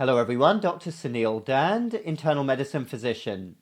Hello everyone, Dr. Suneel Dhand, internal medicine physician.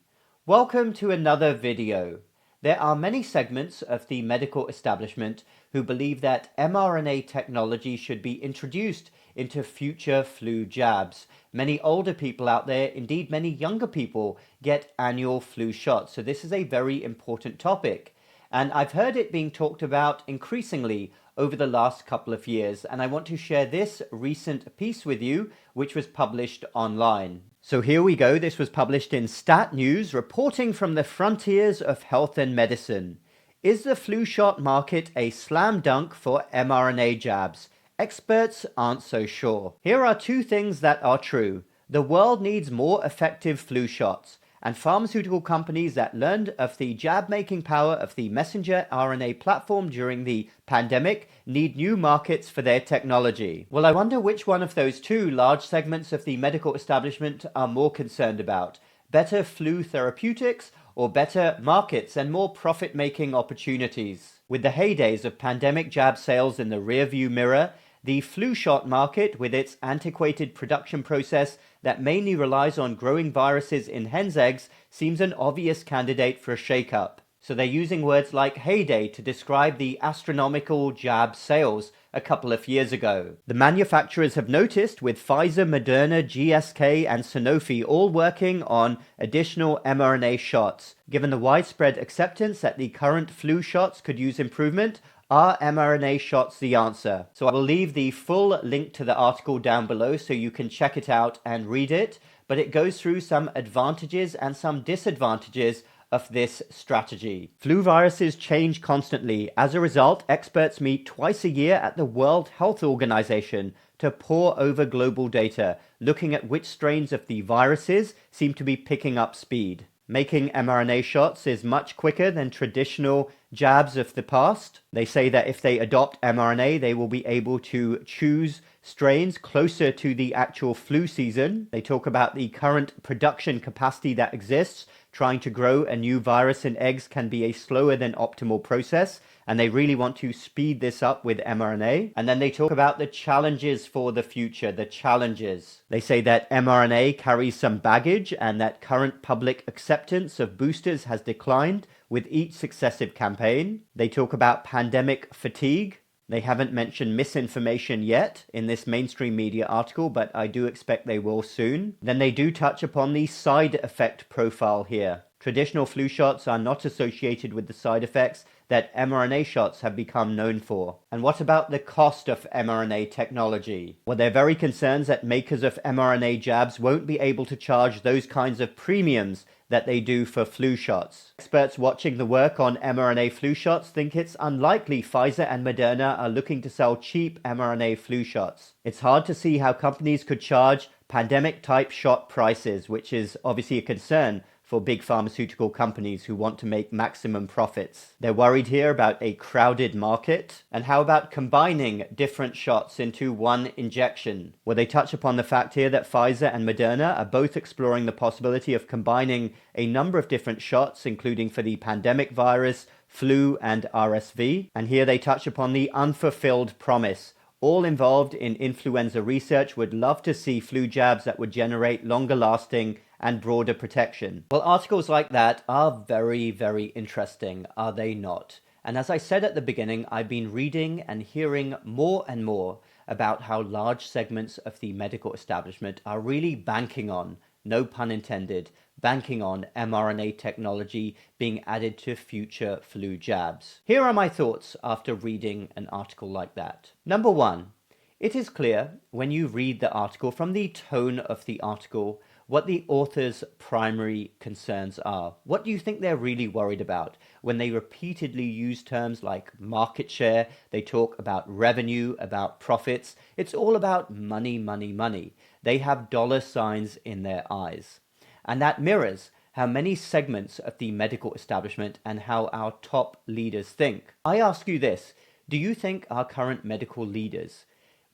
Welcome to another video. There are many segments of the medical establishment who believe that mRNA technology should be introduced into future flu jabs. Many older people out there, indeed many younger people, get annual flu shots. So this is a very important topic. And I've heard it being talked about increasingly over the last couple of years, and I want to share this recent piece with you, which was published online. So here we go. This was published in Stat News, reporting from the frontiers of health and medicine. Is the flu shot market a slam dunk for mRNA jabs? Experts aren't so sure. Here are two things that are true. The world needs more effective flu shots, and pharmaceutical companies that learned of the jab-making power of the messenger RNA platform during the pandemic need new markets for their technology. Well, I wonder which one of those two large segments of the medical establishment are more concerned about. Better flu therapeutics or better markets and more profit-making opportunities? With the heydays of pandemic jab sales in the rearview mirror, the flu shot market, with its antiquated production process that mainly relies on growing viruses in hen's eggs, seems an obvious candidate for a shake-up. So they're using words like heyday to describe the astronomical jab sales a couple of years ago. The manufacturers have noticed, with Pfizer, Moderna, GSK, and Sanofi all working on additional mRNA shots. Given the widespread acceptance that the current flu shots could use improvement, are mRNA shots the answer? So I will leave the full link to the article down below so you can check it out and read it, but it goes through some advantages and some disadvantages of this strategy. Flu viruses change constantly. As a result, experts meet twice a year at the World Health Organization to pore over global data, looking at which strains of the viruses seem to be picking up speed. Making mRNA shots is much quicker than traditional jabs of the past. They say that if they adopt mRNA, they will be able to choose strains closer to the actual flu season. They talk about the current production capacity that exists. Trying to grow a new virus in eggs can be a slower than optimal process, and they really want to speed this up with mRNA. And then they talk about the challenges for the future, the challenges. They say that mRNA carries some baggage and that current public acceptance of boosters has declined with each successive campaign. They talk about pandemic fatigue. They haven't mentioned misinformation yet in this mainstream media article, but I do expect they will soon. Then they do touch upon the side effect profile here. Traditional flu shots are not associated with the side effects that mRNA shots have become known for. And what about the cost of mRNA technology? Well, they're very concerned that makers of mRNA jabs won't be able to charge those kinds of premiums that they do for flu shots. Experts watching the work on mRNA flu shots think it's unlikely Pfizer and Moderna are looking to sell cheap mRNA flu shots. It's hard to see how companies could charge pandemic-type shot prices, which is obviously a concern for big pharmaceutical companies who want to make maximum profits. They're worried here about a crowded market. And how about combining different shots into one injection? Well, they touch upon the fact here that Pfizer and Moderna are both exploring the possibility of combining a number of different shots, including for the pandemic virus, flu, and RSV. And here they touch upon the unfulfilled promise. All involved in influenza research would love to see flu jabs that would generate longer lasting and broader protection. Well, articles like that are very, very interesting, are they not? And as I said at the beginning, I've been reading and hearing more and more about how large segments of the medical establishment are really banking on, no pun intended, banking on mRNA technology being added to future flu jabs. Here are my thoughts after reading an article like that. Number one, it is clear when you read the article from the tone of the article what the author's primary concerns are. What do you think they're really worried about when they repeatedly use terms like market share? They talk about revenue, about profits. It's all about money, money, money. They have dollar signs in their eyes. And that mirrors how many segments of the medical establishment and how our top leaders think. I ask you this, do you think our current medical leaders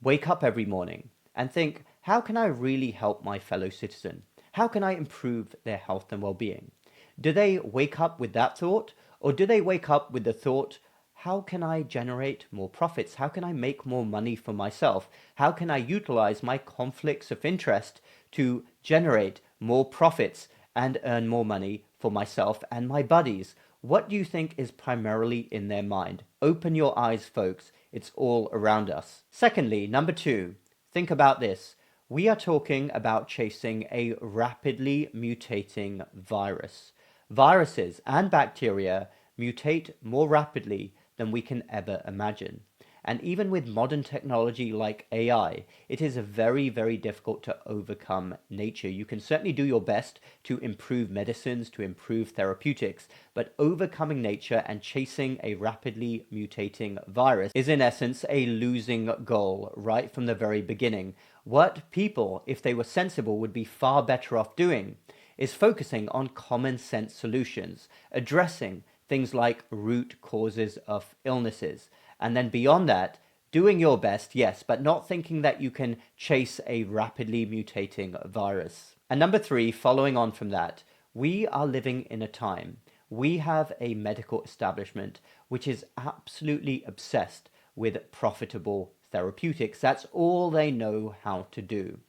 wake up every morning and think, how can I really help my fellow citizen? How can I improve their health and well-being? Do they wake up with that thought, or do they wake up with the thought, how can I generate more profits? How can I make more money for myself? How can I utilize my conflicts of interest to generate more profits and earn more money for myself and my buddies? What do you think is primarily in their mind? Open your eyes, folks. It's all around us. Secondly, number 2, think about this. We are talking about chasing a rapidly mutating virus. Viruses and bacteria mutate more rapidly than we can ever imagine. And even with modern technology like AI, it is very, very difficult to overcome nature. You can certainly do your best to improve medicines, to improve therapeutics, but overcoming nature and chasing a rapidly mutating virus is in essence a losing goal right from the very beginning. What people, if they were sensible, would be far better off doing is focusing on common sense solutions, addressing things like root causes of illnesses. And then beyond that, doing your best, yes, but not thinking that you can chase a rapidly mutating virus. And number 3, following on from that, we are living in a time. We have a medical establishment which is absolutely obsessed with profitable therapeutics. That's all they know how to do.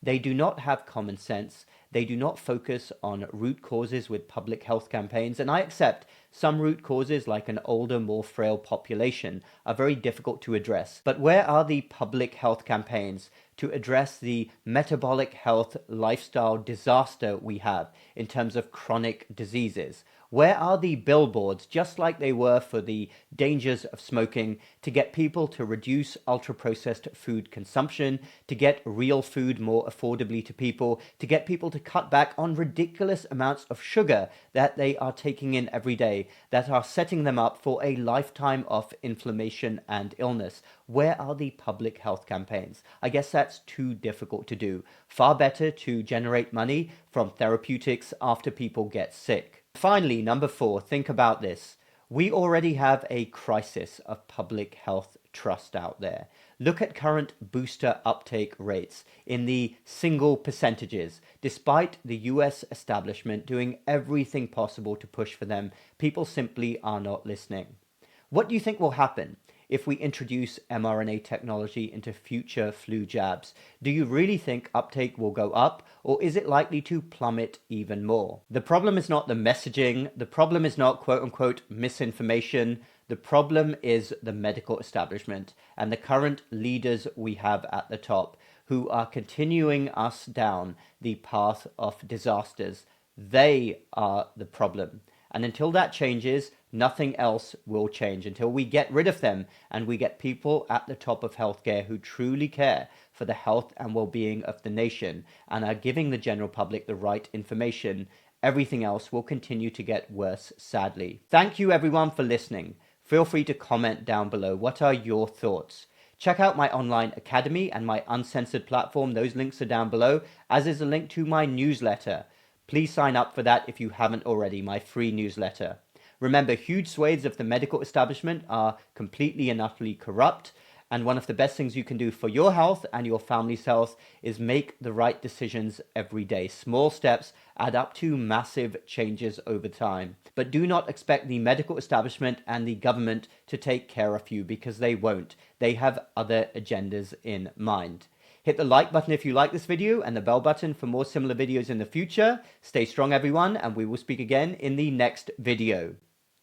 They do not have common sense. They do not focus on root causes with public health campaigns. And I accept some root causes, like an older, more frail population, are very difficult to address. But where are the public health campaigns to address the metabolic health lifestyle disaster we have in terms of chronic diseases? Where are the billboards, just like they were for the dangers of smoking, to get people to reduce ultra-processed food consumption, to get real food more affordably to people, to get people to cut back on ridiculous amounts of sugar that they are taking in every day, that are setting them up for a lifetime of inflammation and illness? Where are the public health campaigns? I guess that's too difficult to do. Far better to generate money from therapeutics after people get sick. Finally, number 4, think about this. We already have a crisis of public health trust out there. Look at current booster uptake rates in the single percentages. Despite the US establishment doing everything possible to push for them, people simply are not listening. What do you think will happen if we introduce mRNA technology into future flu jabs? Do you really think uptake will go up, or is it likely to plummet even more? The problem is not the messaging. The problem is not quote-unquote misinformation. The problem is the medical establishment and the current leaders we have at the top who are continuing us down the path of disasters. They are the problem. And until that changes, nothing else will change. Until we get rid of them and we get people at the top of healthcare who truly care for the health and well-being of the nation and are giving the general public the right information, everything else will continue to get worse, sadly. Thank you everyone for listening. Feel free to comment down below. What are your thoughts? Check out my online academy and my Uncensored platform. Those links are down below, as is a link to my newsletter. Please sign up for that if you haven't already, my free newsletter. Remember, huge swathes of the medical establishment are completely and utterly corrupt, and one of the best things you can do for your health and your family's health is make the right decisions every day. Small steps add up to massive changes over time. But do not expect the medical establishment and the government to take care of you, because they won't. They have other agendas in mind. Hit the like button if you like this video and the bell button for more similar videos in the future. Stay strong everyone, and we will speak again in the next video.